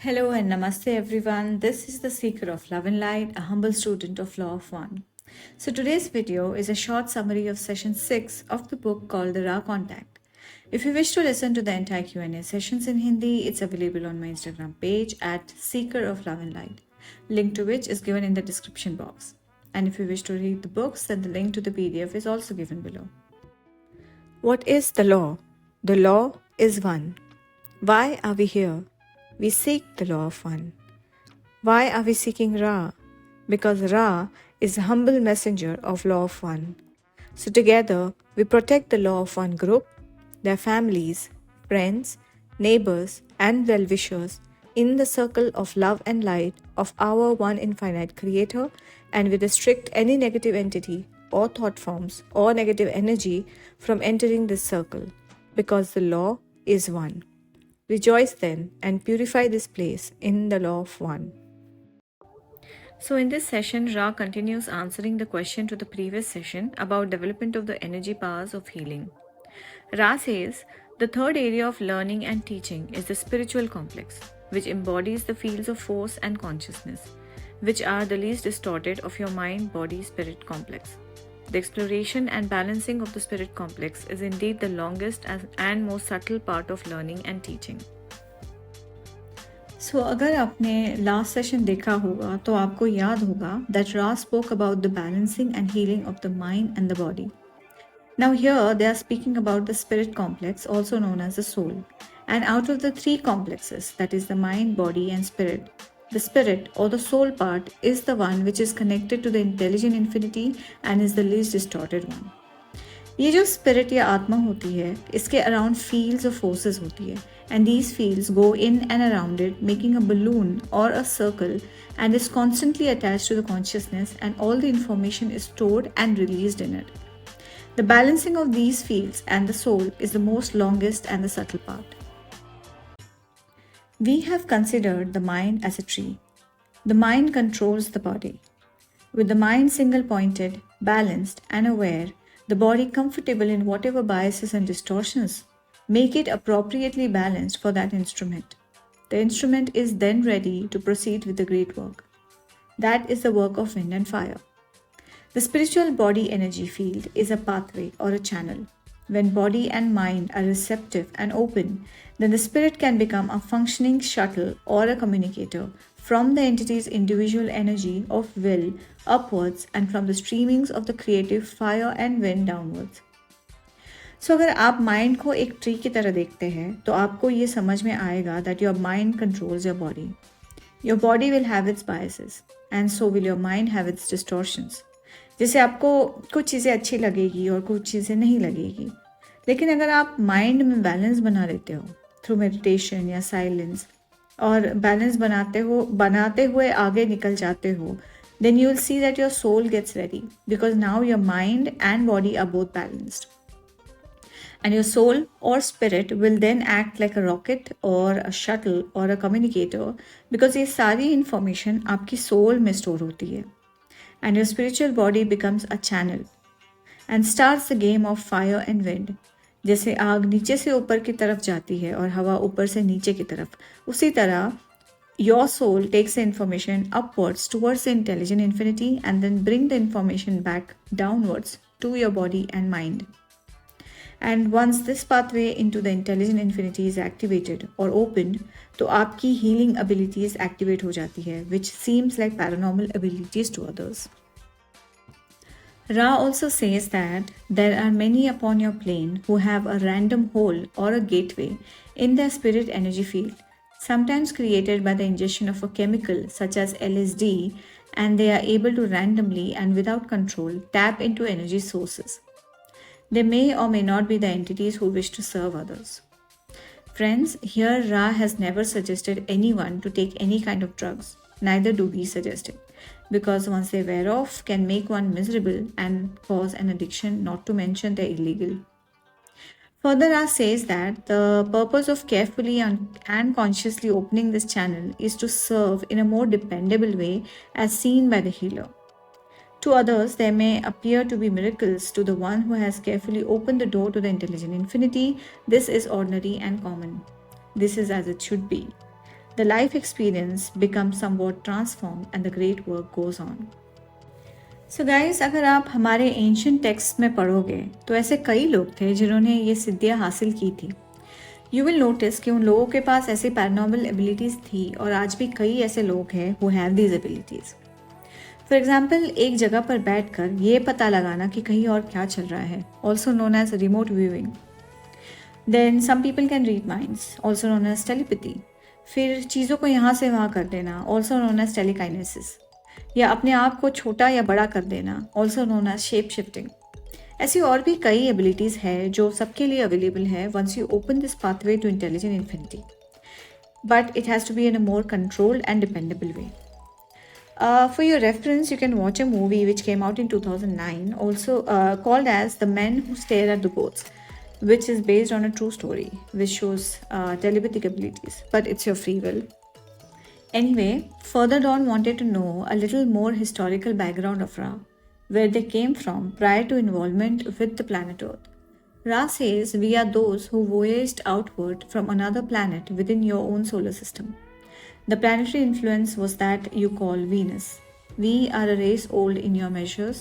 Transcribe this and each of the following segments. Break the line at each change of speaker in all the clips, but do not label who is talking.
Hello and namaste everyone. This is the Seeker of Love and Light, a humble student of Law of One. So today's video is a short summary of session 6 of the book called The Ra Contact. If you wish to listen to the entire Q&A sessions in Hindi, it's available on my Instagram page at Seeker of Love and Light, link to which is given in the description box. And if you wish to read the books, then the link to the PDF is also given below. What is the law? The law is one. Why are we here? We seek the law of one. Why are we seeking Ra? Because Ra is a humble messenger of law of one. So together we protect the law of one group, their families, friends, neighbors, and well-wishers in the circle of love and light of our one infinite creator, and we restrict any negative entity or thought forms or negative energy from entering this circle, because the law is one. Rejoice then and purify this place in the law of one. So in this session, Ra continues answering the question to the previous session about development of the energy powers of healing. Ra says, the third area of learning and teaching is the spiritual complex, which embodies the fields of force and consciousness, which are the least distorted of your mind-body-spirit complex. The exploration and balancing of the spirit complex is indeed the longest and most subtle part of learning and teaching. So अगर आपने last session देखा होगा तो आपको याद होगा that Ra spoke about the balancing and healing of the mind and the body. Now here they are speaking about the spirit complex, also known as the soul. And out of the three complexes, that is the mind, body and spirit, the spirit or the soul part is the one which is connected to the intelligent infinity and is the least distorted one. ये जो spirit या आत्मा होती है इसके around fields और forces होती है and these fields go in and around it making a balloon और a circle and is constantly attached to the consciousness and all the information is stored and released in it. The balancing of these fields and the soul is the most longest and the subtle part. We have considered the mind as a tree. The mind controls the body. With the mind single-pointed, balanced and aware, the body comfortable in whatever biases and distortions, make it appropriately balanced for that instrument. The instrument is then ready to proceed with the great work. That is the work of wind and fire. The spiritual body energy field is a pathway or a channel. When body and mind are receptive and open, then the spirit can become a functioning shuttle or a communicator from the entity's individual energy of will upwards and from the streamings of the creative fire and wind downwards. So अगर आप mind को एक tree की तरह देखते हैं तो आपको ये समझ में आएगा that your mind controls your body. Your body will have its biases and so will your mind have its distortions. जैसे आपको कुछ चीज़ें अच्छी लगेगी और कुछ चीज़ें नहीं लगेगी, लेकिन अगर आप माइंड में बैलेंस बना लेते हो थ्रू मेडिटेशन या साइलेंस और बैलेंस बनाते हुए आगे निकल जाते हो, then you will see that your soul gets ready because now your mind and body are both balanced. And your soul or spirit will then act like a rocket or a shuttle or a communicator because ये सारी information आपकी soul में store होती है. And your spiritual body becomes a channel and starts the game of fire and wind. जैसे आग नीचे से ऊपर की तरफ जाती है और हवा ऊपर से नीचे की तरफ, उसी तरह your soul takes the information upwards towards the intelligent infinity and then bring the information back downwards to your body and mind. And once this pathway into the intelligent infinity is activated or opened, तो आपकी healing abilities activate हो जाती है, which seems like paranormal abilities to others. Ra also says that there are many upon your plane who have a random hole or a gateway in their spirit energy field, sometimes created by the ingestion of a chemical such as LSD, and they are able to randomly and without control tap into energy sources. They may or may not be the entities who wish to serve others. Friends, here Ra has never suggested anyone to take any kind of drugs. Neither do we suggest it, because once they wear off, can make one miserable and cause an addiction, not to mention they're illegal. Further, Ra says that the purpose of carefully and consciously opening this channel is to serve in a more dependable way as seen by the healer. To others, there may appear to be miracles. To the one who has carefully opened the door to the intelligent infinity, this is ordinary and common. This is as it should be. The life experience becomes somewhat transformed and the great work goes on. So guys, अगर आप हमारे ancient text में पढ़ोगे तो ऐसे कई लोग थे जिन्होंने ये सिद्धियाँ हासिल की थी. यू विल नोटिस कि उन लोगों के पास ऐसी पैरानॉर्मल एबिलिटीज़ थी और आज भी कई ऐसे लोग हैं who have these abilities. For example, एक जगह पर बैठकर ये पता लगाना कि कहीं और क्या चल रहा है, also known as remote viewing. Then some people can read minds, also known as telepathy. फिर चीज़ों को यहाँ से वहाँ कर देना, ऑल्सो नोन एज टेलीकाइनेसिस. या अपने आप को छोटा या बड़ा कर देना, also known as shape shifting. ऐसी और भी कई एबिलिटीज़ है जो सबके लिए अवेलेबल है once you open this pathway to intelligent infinity. But it has to be in a more controlled and dependable way. For your reference, you can watch a movie which came out in 2009, also called as The Men Who Stare at the Goats, which is based on a true story, which shows telepathic abilities, but it's your free will. Anyway, further Dawn wanted to know a little more historical background of Ra, where they came from prior to involvement with the planet Earth. Ra says we are those who voyaged outward from another planet within your own solar system. The planetary influence was that you call Venus. We are a race old in your measures.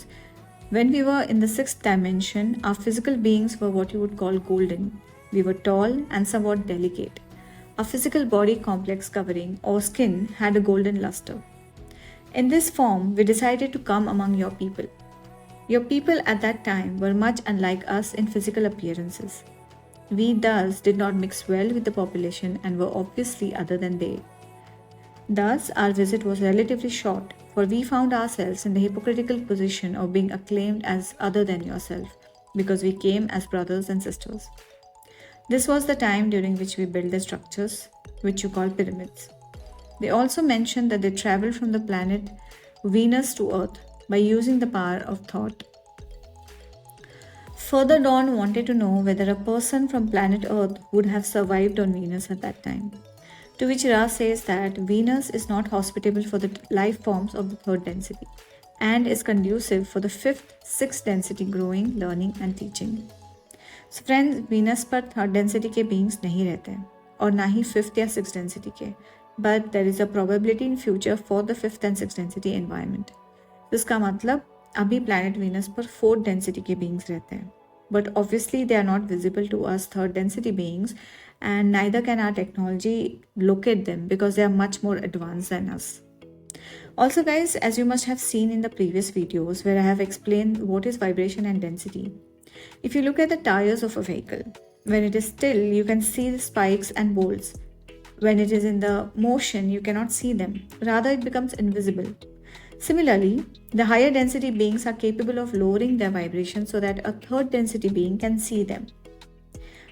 When we were in the sixth dimension, our physical beings were what you would call golden. We were tall and somewhat delicate. Our physical body complex covering or skin had a golden luster. In this form, we decided to come among your people. Your people at that time were much unlike us in physical appearances. We thus did not mix well with the population and were obviously other than they. Thus, our visit was relatively short, for we found ourselves in the hypocritical position of being acclaimed as other than yourself, because we came as brothers and sisters. This was the time during which we built the structures, which you call pyramids. They also mentioned that they traveled from the planet Venus to Earth by using the power of thought. Further, Dawn wanted to know whether a person from planet Earth would have survived on Venus at that time. To which Ra says that Venus is not hospitable for the life forms of the third density and is conducive for the fifth, sixth density growing, learning and teaching. So friends, Venus पर third density के beings नहीं रहते और ना ही fifth या sixth density के, but there is a probability in future for the fifth and sixth density environment. इसका मतलब अभी planet Venus पर fourth density के beings रहते हैं. But obviously they are not visible to us third density beings, and neither can our technology locate them because they are much more advanced than us. Also guys, as you must have seen in the previous videos where I have explained what is vibration and density, if you look at the tires of a vehicle, when it is still you can see the spikes and bolts. When it is in the motion you cannot see them, rather it becomes invisible. Similarly, the higher density beings are capable of lowering their vibration so that a third density being can see them.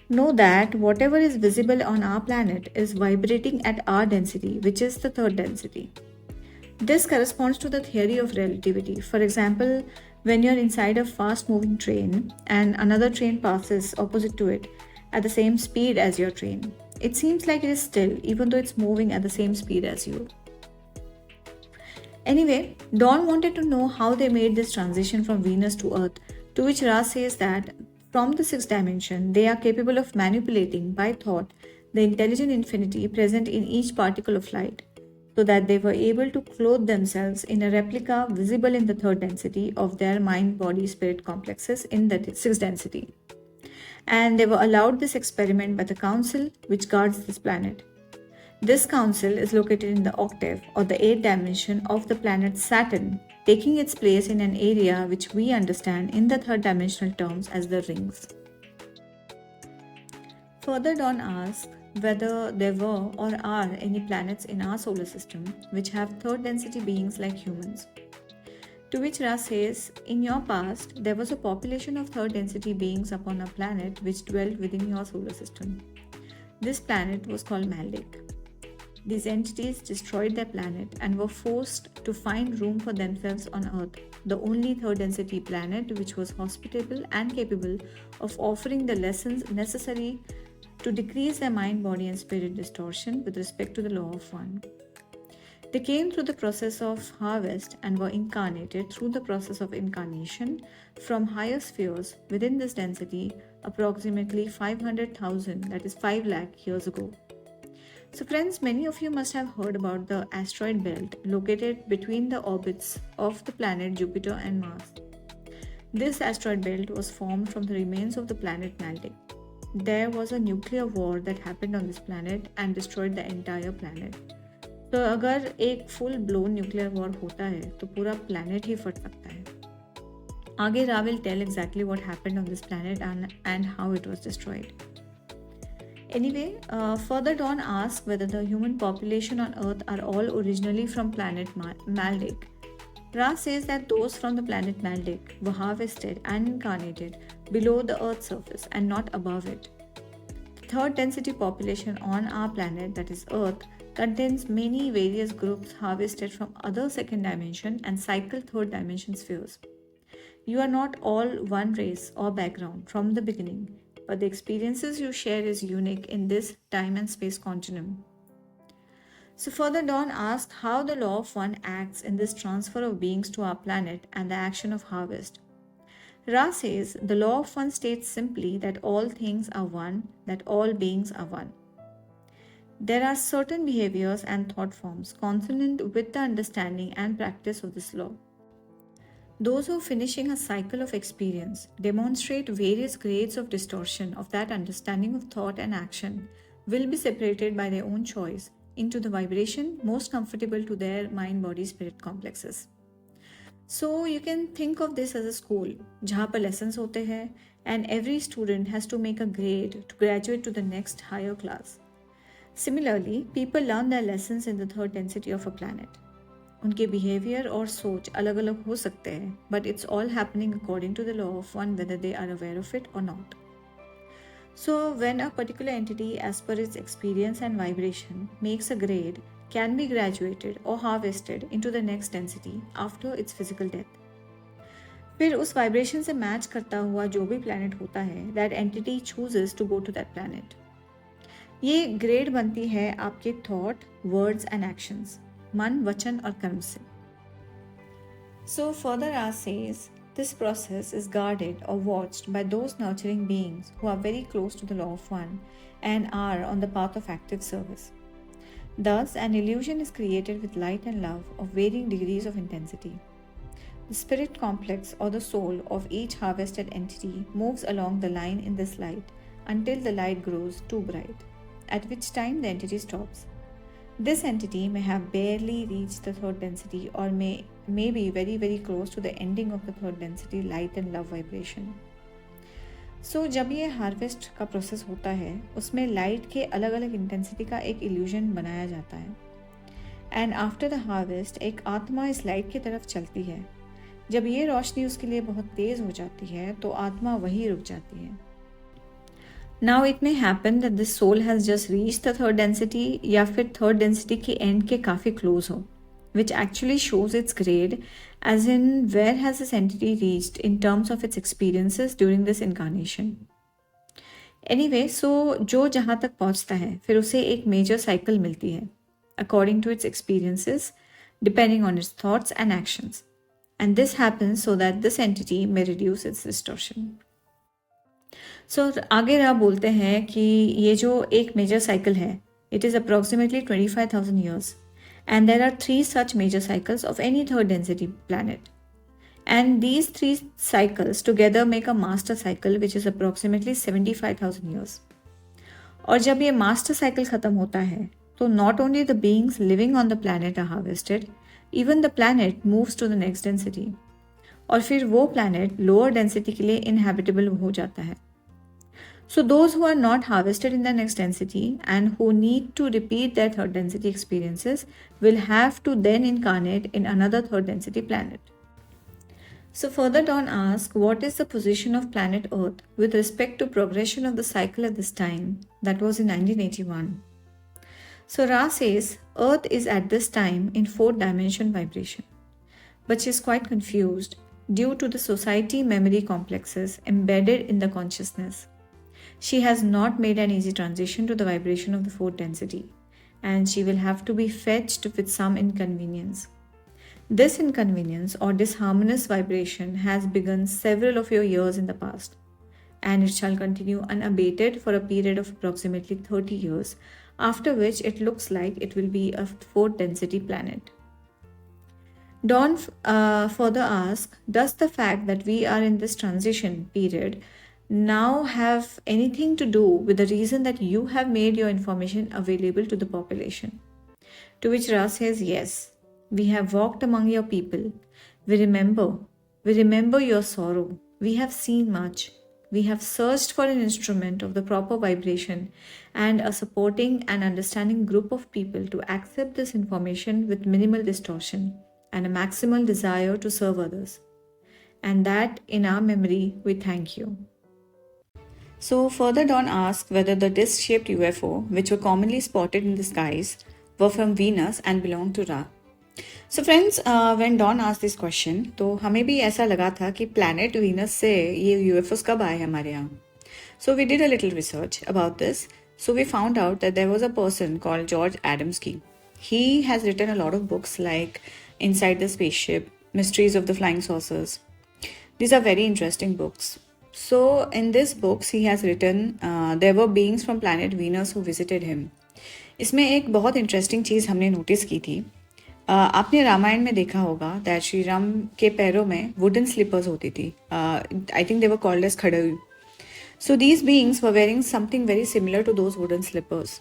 Know that whatever is visible on our planet is vibrating at our density, which is the third density. This corresponds to the theory of relativity. For example, when you're inside a fast moving train and another train passes opposite to it at the same speed as your train, it seems like it is still even though it's moving at the same speed as you. Anyway, Dawn wanted to know how they made this transition from Venus to Earth, to which Ra says that from the sixth dimension, they are capable of manipulating by thought the intelligent infinity present in each particle of light, so that they were able to clothe themselves in a replica visible in the third density of their mind, body, spirit complexes in the sixth density. And they were allowed this experiment by the council which guards this planet. This council is located in the octave or the eighth dimension of the planet Saturn, taking its place in an area which we understand in the third dimensional terms as the rings. Further, Dawn asks whether there were or are any planets in our solar system which have third density beings like humans. To which Ra says, in your past, there was a population of third density beings upon a planet which dwelt within your solar system. This planet was called Maldek. These entities destroyed their planet and were forced to find room for themselves on Earth, the only third density planet which was hospitable and capable of offering the lessons necessary to decrease their mind, body, and spirit distortion with respect to the law of one. They came through the process of harvest and were incarnated through the process of incarnation from higher spheres within this density approximately 500,000, that is 5 lakh years ago. So friends, many of you must have heard about the asteroid belt located between the orbits of the planet Jupiter and Mars. This asteroid belt was formed from the remains of the planet Maldek. There was a nuclear war that happened on this planet and destroyed the entire planet. तो अगर एक full blown nuclear war होता है तो पूरा planet ही फट सकता है. आगे Ra will tell exactly what happened on this planet and how it was destroyed. Anyway, further Dawn asks whether the human population on Earth are all originally from planet Maldek. Ra says that those from the planet Maldek were harvested and incarnated below the Earth's surface and not above it. The third density population on our planet, that is Earth, contains many various groups harvested from other second dimension and cycle third dimension spheres. You are not all one race or background from the beginning, but the experiences you share is unique in this time and space continuum. So further Dawn asked how the law of one acts in this transfer of beings to our planet and the action of harvest. Ra says the law of one states simply that all things are one, that all beings are one. There are certain behaviors and thought forms consonant with the understanding and practice of this law. Those who are finishing a cycle of experience demonstrate various grades of distortion of that understanding of thought and action will be separated by their own choice into the vibration most comfortable to their mind-body-spirit complexes. So you can think of this as a school जहाँ पर lessons होते हैं and every student has to make a grade to graduate to the next higher class. Similarly, people learn their lessons in the third density of a planet. उनके behaviour और सोच अलग अलग हो सकते हैं but it's all happening according to the law of one whether they are aware of it और not. So when a particular entity as per its experience and vibration makes a grade can be graduated or harvested into the next density after its physical death. फिर उस vibration से match करता हुआ जो भी planet होता है that entity chooses to go to that planet. ये ग्रेड बनती है आपके थॉट, वर्ड्स एंड एक्शंस, मन, वचन और कर्म से. So further Ra says, this process is guarded or watched by those nurturing beings who are very close to the law of one and are on the path of active service. Thus, an illusion is created with light and love of varying degrees of intensity. The spirit complex or the soul of each harvested entity moves along the line in this light until the light grows too bright, at which time the entity stops. This entity may have barely reached the third density or may be very very close to the ending of the third density light and love vibration. So जब ये harvest का process होता है उसमें light के अलग अलग intensity का एक इल्यूजन बनाया जाता है एंड आफ्टर द हार्वेस्ट एक आत्मा इस लाइट की तरफ चलती है. जब ये रोशनी उसके लिए बहुत तेज़ हो जाती है तो आत्मा वहीं रुक जाती है. Now it may happen that this soul has just reached the third density या फिर third density के end के काफ़ी close हो, which actually shows its grade as in where has this entity reached in terms of its experiences during this incarnation. Anyway, so जो जहाँ तक पहुँचता है फिर उसे एक major cycle मिलती है according to its experiences depending on its thoughts and actions, and this happens so that this entity may reduce its distortion. सो आगे रा बोलते हैं कि ये जो एक मेजर साइकिल है it is approximately 25,000 years and there are 3 such major cycles of any third density planet, and these 3 cycles together make a master cycle which is approximately 75,000 years. और जब ये मास्टर साइकिल ख़त्म होता है तो not only the beings living on the planet are harvested, even the planet moves to the next density, और फिर वो planet lower density के लिए inhabitable हो जाता है. So those who are not harvested in the next density and who need to repeat their third density experiences will have to then incarnate in another third density planet. So further Dawn asks, what is the position of planet Earth with respect to progression of the cycle at this time, that was in 1981. So Ra says, Earth is at this time in 4th dimension vibration, but she is quite confused due to the society memory complexes embedded in the consciousness. She has not made an easy transition to the vibration of the fourth density, and she will have to be fetched with some inconvenience. This inconvenience or disharmonious vibration has begun several of your years in the past, and it shall continue unabated for a period of approximately 30 years after which it looks like it will be a fourth density planet. Dawn further asks, does the fact that we are in this transition period now have anything to do with the reason that you have made your information available to the population? To which Ra says, yes, we have walked among your people. We remember your sorrow. We have seen much. We have searched for an instrument of the proper vibration and a supporting and understanding group of people to accept this information with minimal distortion and a maximal desire to serve others. And that, in our memory, we thank you. So, further Dawn asks whether the disc shaped UFO, which were commonly spotted in the skies, were from Venus and belonged to Ra. So friends, when Dawn asked this question, तो हमें भी ऐसा लगा था कि planet Venus से ये UFOs कब आए हमारे यहाँ. So we did a little research about this. So we found out that there was a person called George Adamski. He has written a lot of books like Inside the Spaceship, Mysteries of the Flying Saucers. These are very interesting books. So in these books he has written there were beings from planet Venus who visited him. इसमें एक बहुत interesting चीज़ हमने notice की थी. आपने रामायण में देखा होगा दैट श्री राम के पैरों में वुडन स्लीपर्स होती थी. I think they were called as खड़वी. So these beings were wearing something very similar to those wooden sleepers.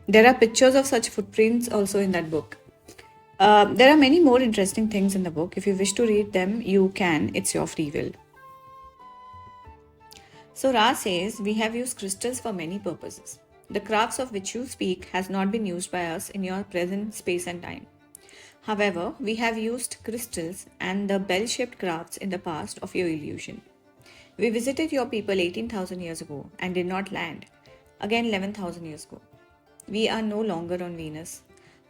There are pictures of such footprints also in that book. There are many more interesting things in the book. If you wish to read them, you can. It's your free will. So Ra says, we have used crystals for many purposes. The crafts of which you speak has not been used by us in your present space and time. However, we have used crystals and the bell-shaped crafts in the past of your illusion. We visited your people 18,000 years ago and did not land. Again 11,000 years ago. We are no longer on Venus.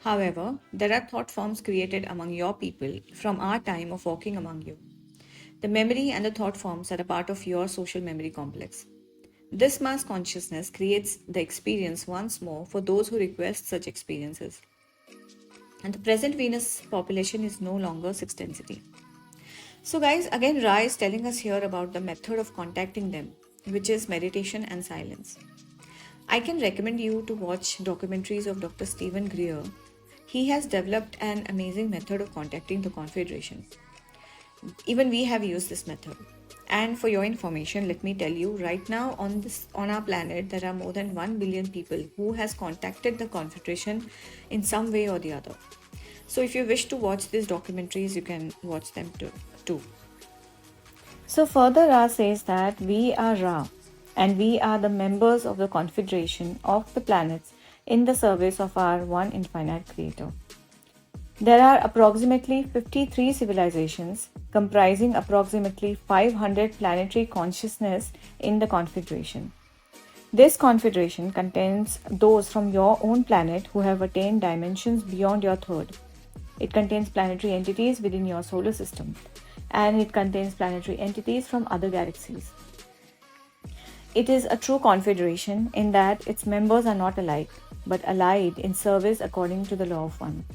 However, there are thought forms created among your people from our time of walking among you. The memory and the thought forms are a part of your social memory complex. This mass consciousness creates the experience once more for those who request such experiences. And the present Venus population is no longer 6th density. So guys, again Ra is telling us here about the method of contacting them, which is meditation and silence. I can recommend you to watch documentaries of Dr. Stephen Greer. He has developed an amazing method of contacting the Confederation. Even we have used this method. And for your information, let me tell you, right now on our planet, there are more than 1 billion people who has contacted the Confederation in some way or the other. So if you wish to watch these documentaries, you can watch them too. So further Ra says that we are Ra and we are the members of the Confederation of the planets in the service of our one infinite creator. There are approximately 53 civilizations comprising approximately 500 planetary consciousness in the Confederation. This Confederation contains those from your own planet who have attained dimensions beyond your third. It contains planetary entities within your solar system, and it contains planetary entities from other galaxies. It is a true confederation in that its members are not alike, but allied in service according to the law of one.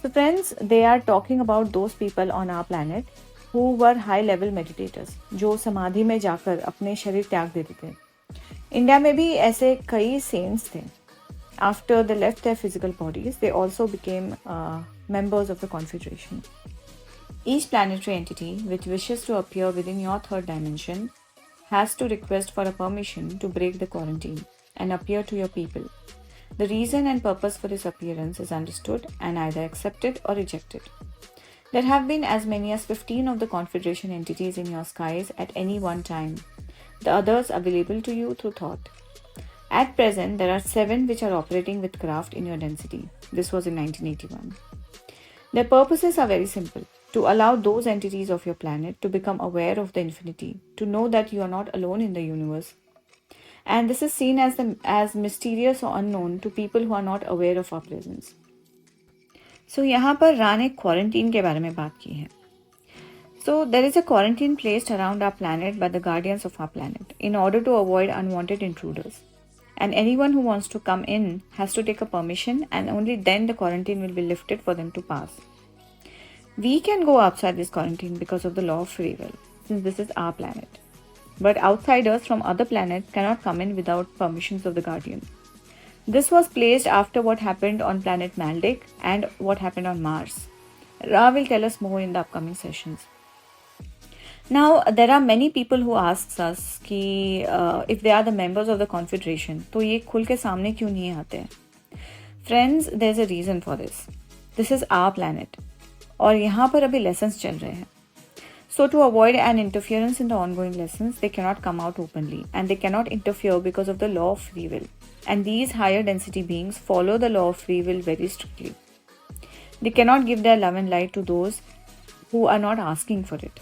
So friends, they are talking about those people on our planet who were high-level meditators, जो समाधि में जाकर अपने शरीर त्याग देते थे. India में भी ऐसे कई saints थे. After they left their physical bodies, they also became members of the Confederation. Each planetary entity which wishes to appear within your third dimension has to request for a permission to break the quarantine and appear to your people. The reason and purpose for this appearance is understood and either accepted or rejected. There have been as many as 15 of the Confederation entities in your skies at any one time, the others available to you through thought. At present, there are 7 which are operating with craft in your density. This was in 1981. Their purposes are very simple: to allow those entities of your planet to become aware of the infinity, to know that you are not alone in the universe. And this is seen as mysterious or unknown to people who are not aware of our presence. So यहाँ पर Ra ने quarantine के बारे में बात की है. So there is a quarantine placed around our planet by the guardians of our planet in order to avoid unwanted intruders. And anyone who wants to come in has to take a permission, and only then the quarantine will be lifted for them to pass. We can go outside this quarantine because of the law of free will, since this is our planet. But outsiders from other planets cannot come in without permissions of the guardian. This was placed after what happened on planet Maldic and what happened on Mars. Ra will tell us more in the upcoming sessions. Now, there are many people who asks us कि if they are the members of the confederation, तो ये खुल के सामने क्यों नहीं आते हैं? Friends, there's a reason for this. This is our planet. और यहाँ पर अभी lessons चल रहे हैं. So to avoid an interference in the ongoing lessons, they cannot come out openly and they cannot interfere because of the law of free will. And these higher density beings follow the law of free will very strictly. They cannot give their love and light to those who are not asking for it.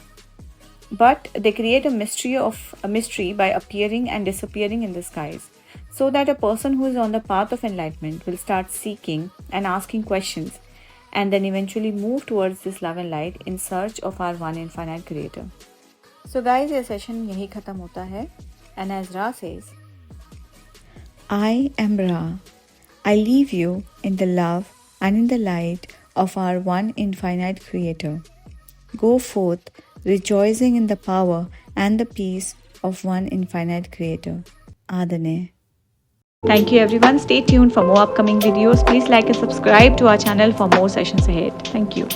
But they create a mystery by appearing and disappearing in the skies, so that a person who is on the path of enlightenment will start seeking and asking questions, and then eventually move towards this love and light in search of our one infinite creator. So guys, ये session यही खत्म होता है. And as Ra says, I am Ra. I leave you in the love and in the light of our one infinite creator. Go forth, rejoicing in the power and the peace of one infinite creator. Adane. Thank you everyone. Stay tuned for more upcoming videos. Please like and subscribe to our channel for more sessions ahead. Thank you.